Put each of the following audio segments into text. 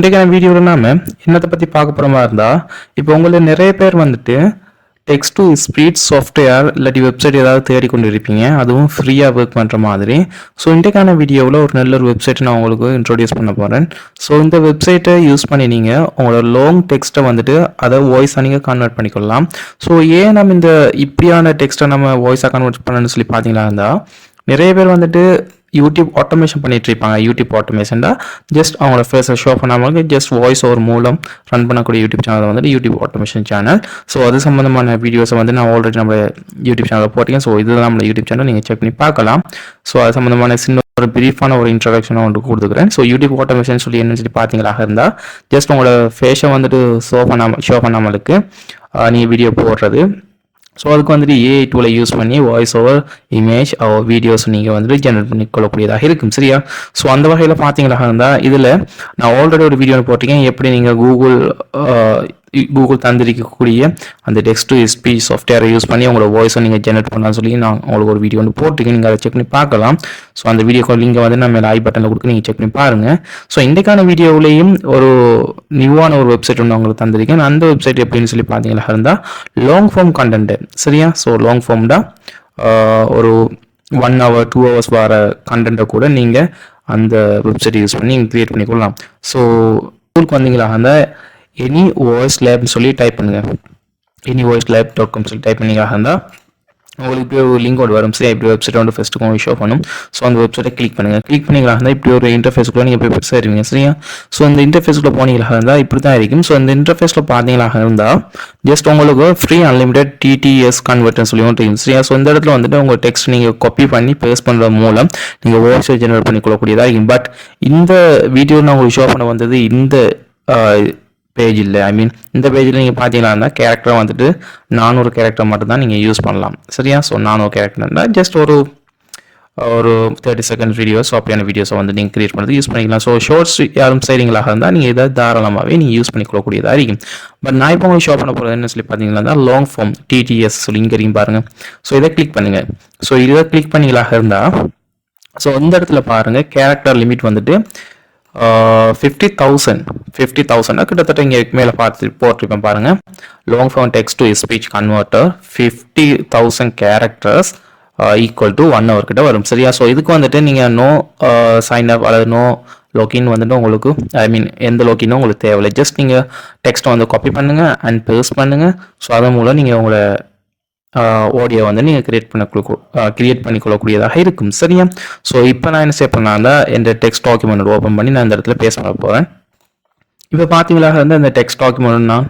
இன்றைக்கான வீடியோவில் நாம என்னத்தை பற்றி பார்க்க போகிற மாதிரி இருந்தால், இப்போ உங்களை நிறைய பேர் வந்துட்டு டெக்ஸ்ட் டு ஸ்பீச் சாஃப்ட்வேர் இல்லாட்டி வெப்சைட் ஏதாவது தேடிக்கொண்டு இருப்பீங்க, அதுவும் ஃப்ரீயாக ஒர்க் பண்ணுற மாதிரி. ஸோ இன்றைக்கான வீடியோவில் ஒரு நல்ல ஒரு வெப்சைட்டை நான் உங்களுக்கு இன்ட்ரோடியூஸ் பண்ண போகிறேன். ஸோ இந்த வெப்சைட்டை யூஸ் பண்ணி நீங்கள் உங்களோட லாங் டெக்ஸ்ட்டை வந்துட்டு அதை வாய்ஸாக நீங்கள் கன்வெர்ட் பண்ணிக்கொள்ளலாம். ஸோ ஏன் நம்ம இந்த இப்படியான டெக்ஸ்ட்டை நம்ம வாய்ஸாக கன்வெர்ட் பண்ணணும்னு சொல்லி பார்த்தீங்களா இருந்தால், நிறைய பேர் வந்துட்டு யூடியூப் ஆட்டோமேஷன் பண்ணிட்டு இருப்பாங்க. யூடியூப் ஆட்டோமேஷன்டா ஜஸ்ட் அவங்களோட ஃபேஸை ஷோ பண்ணாமல் ஜஸ்ட் வாய்ஸ் ஓவர் மூலம் ரன் பண்ணக்கூடிய யூடியூப் சேனல் வந்துட்டு யூடியூப் ஆட்டோமேஷன் சேனல். ஸோ அது சம்மந்தமான வீடியோஸை வந்து நான் ஆல்ரெடி நம்ம யூடியூப் சேனலில் போட்டிருக்கேன். ஸோ இதுதான் நம்ம யூடியூப் சேனல், நீங்கள் செக் பண்ணி பார்க்கலாம். ஸோ அது சம்மந்தமான சின்ன ஒரு பிரீஃபான ஒரு இன்ட்ரடக்ஷனை வந்து கொடுத்துக்கிறேன். ஸோ யூடியூப் ஆட்டோமேஷன் சொல்லி என்னன்னு சொல்லி பார்த்தீங்களா இருந்தால், ஜஸ்ட் உங்களோட ஃபேஸை வந்துட்டு ஷோ பண்ணாமலுக்கு நீங்கள் வீடியோ போடுறது. ஸோ அதுக்கு வந்துட்டு ஏஐ டூலை யூஸ் பண்ணி வாய்ஸ் ஓவர் இமேஜ் வீடியோஸ் நீங்கள் வந்துட்டு ஜென்ரேட் பண்ணி கொள்ளக்கூடியதாக இருக்கும். சரியா? ஸோ அந்த வகையில் பார்த்தீங்களா இருந்தால், இதில் நான் ஆல்ரெடி ஒரு வீடியோ போட்டிருக்கேன், எப்படி நீங்கள் கூகுள் தந்திரிக்கக்கூடிய அந்த டெக்ஸ்ட் டு ஸ்பீச் சாஃப்ட்வேரை யூஸ் பண்ணி உங்களோட வாய்ஸை நீங்கள் ஜென்ரேட் பண்ணலாம்னு சொல்லி நான் உங்களுக்கு ஒரு வீடியோ வந்து போட்டிருக்கேன். நீங்கள் அதை செக் பண்ணி பார்க்கலாம். ஸோ அந்த வீடியோ லிங்கை வந்து நான் மேலே ஐ பட்டனில் கொடுத்து நீங்கள் செக் பண்ணி பாருங்கள். ஸோ இன்றைக்கான வீடியோவிலையும் ஒரு நியூவான ஒரு வெப்சைட் ஒன்று உங்களுக்கு தந்திருக்கேன். அந்த வெப்சைட் எப்படின்னு சொல்லி பார்த்தீங்களா இருந்தால், லாங் ஃபார்ம் கண்டென்ட். சரியா? ஸோ லாங் ஃபார்ம்டா ஒரு 1 hour 2 hours வர கண்டென்ட்டை கூட நீங்கள் அந்த வெப்சைட் யூஸ் பண்ணி நீங்கள் க்ரியேட் பண்ணிக்கொள்ளலாம். ஸோ உங்களுக்கு வந்தீங்களா அந்த எனி வாய்ஸ் லேப்னு சொல்லி டைப் பண்ணுங்கள். anyvoicelab.com சொல்லி டைப் பண்ணிங்களா இருந்தால் உங்களுக்கு இப்படி ஒரு லிங்க் ஒன்று வரும். சரி, இப்படி வெப்சைட் வந்து ஃபஸ்ட்டுக்கு உங்களுக்கு ஷோ பண்ணும். ஸோ அந்த வெப்சைட்டை கிளிக் பண்ணுங்கள். கிளிக் பண்ணிங்களா இருந்தால் இப்படி ஒரு இன்டர்ஃபேஸ்க்குள்ளே நீங்கள் போய் பெருசாக இருவீங்க. சரியா? ஸோ இந்த இன்டர்ஃபேஸ்க்குள்ளே போனீங்களா இருந்தால் இப்படி தான் இருக்கும். ஸோ இந்த இன்டர்ஃபேஸில் பார்த்தீங்களா இருந்தால் ஜஸ்ட் உங்களுக்கு ஃப்ரீ அன்லிமிடெட் டிடிஎஸ் கன்வெர்ட்னு சொல்லி ஒன்று இருக்கும். சரியா? ஸோ இந்த இடத்துல வந்துட்டு உங்கள் டெக்ஸ்ட் நீங்கள் காப்பி பண்ணி பேஸ்ட் பண்ணுறது மூலம் நீங்கள் வாய்ஸை ஜெனரேட் பண்ணிக்கொள்ளக்கூடியதாக இருக்கும். பட் இந்த வீடியோ நான் உங்களுக்கு ஷோ பண்ண வந்தது இந்த பேஜ் இல்லை. இந்த பேஜில் நீங்கள் பார்த்தீங்கன்னா கேரக்டரை வந்துட்டு 400 கேரக்டர் மட்டும் தான் நீங்கள் யூஸ் பண்ணலாம். சரியா? ஸோ 400 கேரக்டர்னா ஜஸ்ட் ஒரு 30 செகண்ட் வீடியோஸ் அப்படியான வீடியோஸை வந்து நீங்கள் கிரியேட் பண்ணுறது யூஸ் பண்ணிக்கலாம். ஸோ ஷார்ட்ஸ் யாரும் செய்கிறீங்களாக இருந்தால் நீங்கள் இதை தாராளமாகவே நீங்கள் யூஸ் பண்ணிக்கொள்ளக்கூடியதாக இருக்கும். பட் நான் இப்போ உங்களுக்கு ஷோ பண்ண போகிறது என்ன சொல்லி பார்த்தீங்கன்னா லாங் ஃபார்ம் டிடிஎஸ் சொல்லி இங்கே இருக்கும் பாருங்கள். ஸோ இதை கிளிக் பண்ணுங்கள். ஸோ இதை கிளிக் பண்ணிங்களாக இருந்தால், ஸோ இந்த இடத்துல பாருங்கள் கேரக்டர் லிமிட் வந்துட்டு 50,000 கிட்டத்தட்ட இங்கே மேலே போட்டிருப்பேன் பாருங்க. Long form text to speech converter 50,000 characters equal to 1 hour கிட்ட வரும். சரியா? ஸோ இதுக்கு வந்துட்டு நீங்கள் நோ சைன் அப் அல்லது நோ லாகின் வந்துட்டு உங்களுக்கு எந்த லாகினும் உங்களுக்கு தேவையில்லை. ஜஸ்ட் நீங்கள் டெக்ஸ்ட்டை வந்து காப்பி பண்ணுங்கள் அண்ட் பேஸ்ட் பண்ணுங்கள். ஸோ அதன் மூலம் நீங்கள் உங்களை ஆடியோ வந்து நீங்கள் கிரியேட் பண்ணிக்கொள்ளக்கூடியதாக இருக்கும். சரியா? ஸோ இப்போ நான் என்ன செய்ய பண்ணால் இந்த டெக்ஸ்ட் டாக்குமெண்ட் ஓப்பன் பண்ணி நான் இந்த இடத்துல பேஸ்ட் பண்ண போகிறேன். இப்போ பார்த்தீங்களா வந்து அந்த டெக்ஸ்ட் டாக்குமெண்ட் நான்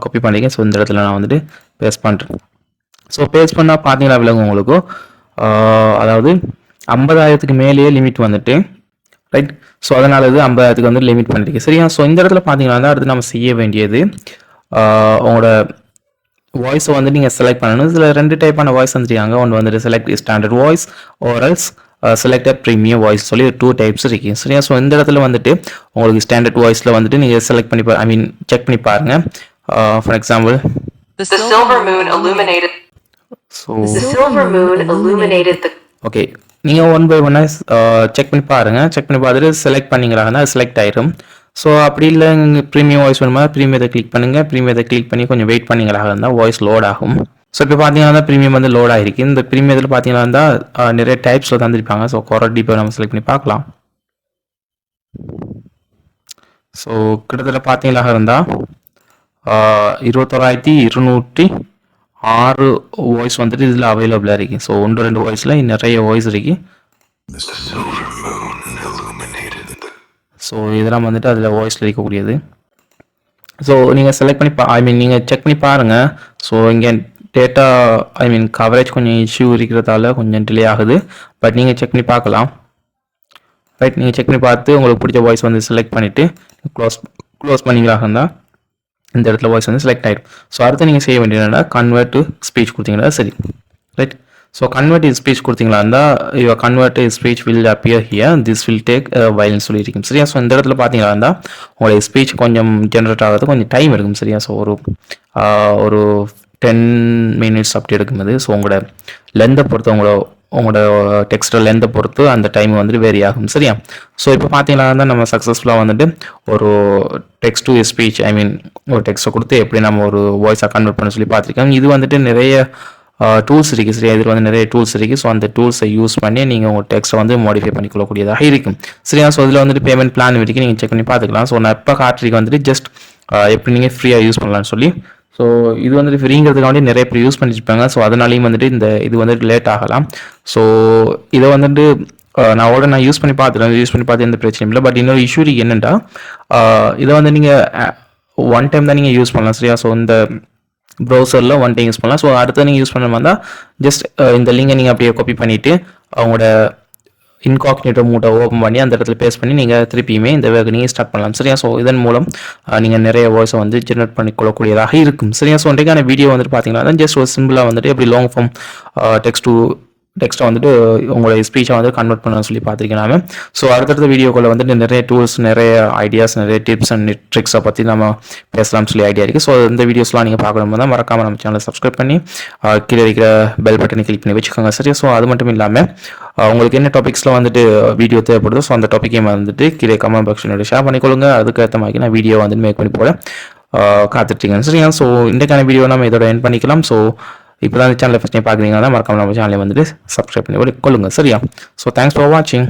காப்பி பண்ணிக்கேன். ஸோ இந்த இடத்துல நான் வந்துட்டு பேஸ்ட் பண்ணுறேன். ஸோ பேஸ்ட் பண்ணால் பார்த்தீங்களா விலங்கு உங்களுக்கு அதாவது 50,000க்கு மேலேயே லிமிட் வந்துட்டு ரைட். ஸோ அதனால இது 50,000க்கு வந்து லிமிட் பண்ணிருக்கு. சரியா? ஸோ இந்த இடத்துல பார்த்தீங்கன்னா அடுத்து நம்ம செய்ய வேண்டியது உங்களோட வாய்ஸை வந்து நீங்கள் செலக்ட் பண்ணணும். இதில் 2 டைப்பான வாய்ஸ் வந்துருக்காங்க. ஒன்று வந்துட்டு select standard voice or else selected premium voice சொல்லி 2 டைப்ஸ் இருக்கு. சரியா? ஸோ இந்த இடத்துல வந்துட்டு உங்களுக்கு ஸ்டாண்டர்ட் வாய்ஸில் வந்துட்டு நீங்கள் செலக்ட் பண்ணி செக் பண்ணி பாருங்க. ஃபார் எக்ஸாம்பிள் ஓகே, நீங்கள் 1 by 1 செக் பண்ணி பாருங்க. செக் பண்ணி பார்த்துட்டு செலக்ட் பண்ணிங்களாங்கன்னா அது செலக்ட் ஆயிரும். ஸோ அப்படி இல்லை நீங்கள் ப்ரீமியம் வாய்ஸ் வேணுமா ப்ரீமியத்தை கிளிக் பண்ணுங்கள். ப்ரீமியத்தை கிளிக் பண்ணி கொஞ்சம் வெயிட் பண்ணிங்களாக இருந்தால் வாய்ஸ் லோட் ஆகும். ஸோ இப்போ பார்த்தீங்கன்னா ப்ரீமியம் வந்து லோட் ஆகிருக்கு. இந்த ப்ரீமியத்தில் பார்த்தீங்கன்னா இருந்தால் நிறைய டைப்ஸில் தந்துருப்பாங்க. ஸோ குவாலிட்டி இப்போ நம்ம செலக்ட் பண்ணி பார்க்கலாம். ஸோ கிட்டத்தட்ட பார்த்தீங்களாக இருந்தால் 21,206 வாய்ஸ் வந்துட்டு இதில் அவைலபிளாக இருக்குது. ஸோ 1-2 வாய்ஸில் நிறைய வாய்ஸ் இருக்குது. ஸோ இதெல்லாம் வந்துட்டு அதில் வாய்ஸில் இருக்கக்கூடியது. ஸோ நீங்கள் செலக்ட் பண்ணி நீங்கள் செக் பண்ணி பாருங்கள். ஸோ இங்கே டேட்டா கவரேஜ் கொஞ்சம் இஷ்யூ இருக்கிறதால கொஞ்சம் டிலே ஆகுது. பட் நீங்கள் செக் பண்ணி பார்க்கலாம். ரைட், நீங்கள் செக் பண்ணி பார்த்து உங்களுக்கு பிடிச்ச வாய்ஸ் வந்து செலக்ட் பண்ணிவிட்டு க்ளோஸ் பண்ணிங்களாக இருந்தால் இந்த இடத்துல வாய்ஸ் வந்து செலக்ட் ஆகிடும். ஸோ அடுத்து நீங்கள் செய்ய வேண்டியதுனா கன்வெர்ட் டு ஸ்பீச் கொடுத்தீங்கன்னா சரி. Right, so convert in speech கொடுத்தீங்களா இருந்தால் your convert speech will appear here this will take வைல்னு சொல்லியிருக்கும். சரியா? ஸோ இந்த இடத்துல பார்த்தீங்களா இருந்தால் உங்களுடைய ஸ்பீச் கொஞ்சம் ஜென்ரேட் ஆகிறது கொஞ்சம் டைம் எடுக்கும். சரியா? ஸோ ஒரு 10 minutes அப்படி எடுக்கும்போது ஸோ உங்களோட லென்த்தை பொறுத்து உங்களோட உங்களோட டெக்ஸ்ட்டை லென்த்தை பொறுத்து அந்த டைம் வந்துட்டு வேரி ஆகும் சரியா. ஸோ இப்போ பார்த்தீங்கன்னா நம்ம சக்ஸஸ்ஃபுல்லாக வந்துட்டு ஒரு டெக்ஸ்ட் டு ஸ்பீச் ஒரு டெக்ஸ்ட்டை கொடுத்து எப்படி நம்ம ஒரு வாய்ஸாக கன்வெர்ட் பண்ண சொல்லி பார்த்துருக்கோம். இது வந்துட்டு நிறைய டூல்ஸ் இருக்குது சரியா. இதில் வந்து நிறைய டூல்ஸ் இருக்குது. ஸோ அந்த டூல்ஸை யூஸ் பண்ணி நீங்கள் உங்கள் டெக்ஸ்ட்டை வந்து மாடிஃபை பண்ணிக்கொள்ளக்கூடியதாக இருக்கும் சரியா. ஸோ இதில் வந்துட்டு பேமெண்ட் பிளான் வரைக்கும் நீங்கள் செக் பண்ணி பார்த்துக்கலாம். ஸோ நான் இப்போ காட்டுறதுக்கு வந்துட்டு ஜஸ்ட் எப்படி நீங்கள் ஃப்ரீயாக யூஸ் பண்ணலான்னு சொல்லி. ஸோ இது வந்துட்டு ஃப்ரீங்கிறதுக்காண்டி நிறைய பேர் யூஸ் பண்ணியிருப்பாங்க. ஸோ அதனாலையும் வந்துட்டு இது வந்துட்டு லேட் ஆகலாம். ஸோ இதை வந்துட்டு நான் யூஸ் பண்ணி பார்த்து எந்த பிரச்சனையும் இல்லை. பட் இன்னொரு இஷ்யூ என்னென்னா இதை வந்து நீங்கள் ஒன் டைம் தான் நீங்கள் யூஸ் பண்ணலாம் சரியா. ஸோ இந்த ப்ரௌசரில் ஒன் டைம் யூஸ் பண்ணலாம். ஸோ அடுத்து நீங்கள் யூஸ் பண்ண மாதிரி தான் ஜஸ்ட் இந்த லிங்கை நீங்கள் அப்படியே காப்பி பண்ணிவிட்டு அவங்களோட இன்காக்னிட்டோ மூட்டை ஓப்பன் பண்ணி அந்த இடத்துல பேஸ்ட் பண்ணி நீங்கள் திருப்பியுமே இந்த வேக நீங்கள் ஸ்டார்ட் பண்ணலாம் சரியா. ஸோ இதன் மூலம் நீங்கள் நிறைய வாய்ஸை வந்து ஜென்ரேட் பண்ணிக்கொள்ளக்கூடியதாக இருக்கும் சரியா. ஸோ இன்றைக்கான வீடியோ வந்துட்டு பார்த்தீங்கன்னா ஜஸ்ட் ஒரு சிம்பிளாக வந்துட்டு எப்படி லாங் ஃபார்ம் டெக்ஸ்ட்டை வந்துட்டு உங்களோட ஸ்பீச்சை வந்து கன்வெர்ட் பண்ண சொல்லி பார்த்துருக்கேன் நான். ஸோ அடுத்தடுத்த வீடியோக்குள்ள வந்துட்டு நிறைய டூல்ஸ், நிறைய ஐடியாஸ், நிறைய டிப்ஸ் அண்ட் ட்ரிக்ஸை பற்றி நம்ம பேசலாம்னு சொல்லி ஐடியா இருக்குது. ஸோ இந்த வீடியோஸ்லாம் நீங்கள் பார்க்கணும் தான் மறக்காமல் நம்ம சேனலை சப்ஸ்கிரைப் பண்ணி கீழே இருக்கிற பெல் பட்டனை கிளிக் பண்ணி வச்சுக்கோங்க சரியா. ஸோ அது மட்டும் இல்லாமல் உங்களுக்கு என்ன டாபிக்ஸில் வந்துட்டு வீடியோ தேவைப்படுதோ ஸோ அந்த டாப்பிக்கையும் வந்துட்டு கீழே கமெண்ட் பாக்ஸில் ஷேர் பண்ணிக்கொள்ளுங்க. அதுக்கேற்ற மாதிரி நான் வீடியோ வந்து மேக் பண்ணி போட காத்துட்ருக்கேன் சரியா. ஸோ இன்றைக்கான வீடியோ நம்ம இதோட எண்ட் பண்ணிக்கலாம். ஸோ இப்போ தான் சேனலை ஃபஸ்ட் டைம் பார்க்குறீங்கன்னா மறக்காம நம்ம சேனலை வந்துட்டு சப்ஸ்கிரைப் பண்ணி கொள்ளுங்க சரியா. ஸோ தேங்க்ஸ் ஃபார் வாட்சிங்.